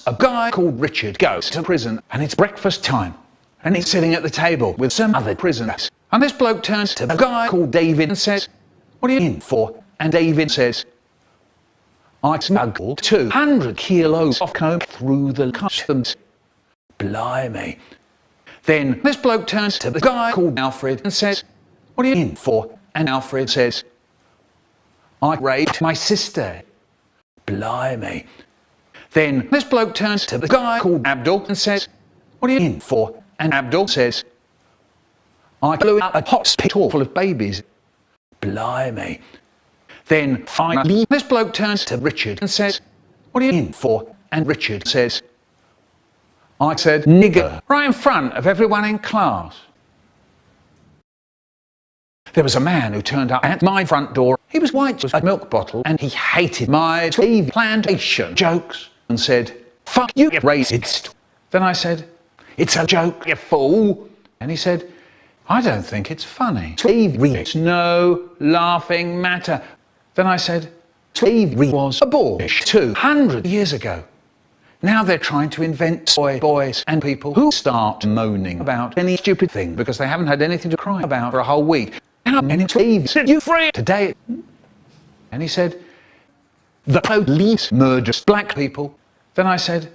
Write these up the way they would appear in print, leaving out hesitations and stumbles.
a guy called Richard goes to prison and it's breakfast time. And he's sitting at the table with some other prisoners. And this bloke turns to a guy called David and says, "What are you in for?" And David says, "I smuggled 200 kilos of coke through the customs." Blimey. Then this bloke turns to the guy called Alfred and says, "What are you in for?" And Alfred says, "I raped my sister." Blimey. Then this bloke turns to the guy called Abdul and says, "What are you in for?" And Abdul says, "I blew up a hospital full of babies." Blimey. Then finally this bloke turns to Richard and says, "What are you in for?" And Richard says, "I said nigger right in front of everyone in class." There was a man who turned up at my front door. He was white as a milk bottle and he hated my TV plantation jokes and said, "Fuck you, you racist." Then I said, "It's a joke, you fool." And he said, "I don't think it's funny. TV is no laughing matter." Then I said, "TV was abolished 200 years ago. Now they're trying to invent soy boys and people who start moaning about any stupid thing because they haven't had anything to cry about for a whole week. How many TV set you free today?" And he said, "The police murders black people." Then I said,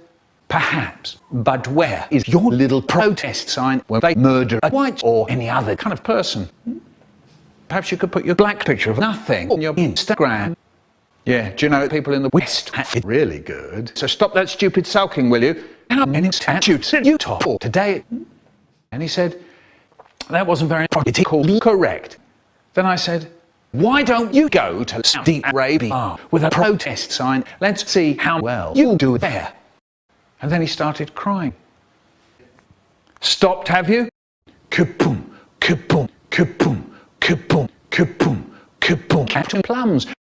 "Perhaps, but where is your little protest sign when they murder a white or any other kind of person? Perhaps you could put your black picture of nothing on your Instagram." Yeah, do you know people in the West have it really good? So stop that stupid sulking, will you? How many statutes did you top for today? And he said, "That wasn't very politically correct." Then I said, "Why don't you go to Saudi Arabia with a protest sign? Let's see how well you do there." And then he started crying. "Stopped, have you?" Kaboom, kaboom, kaboom, kaboom, kaboom, kaboom. Captainplums.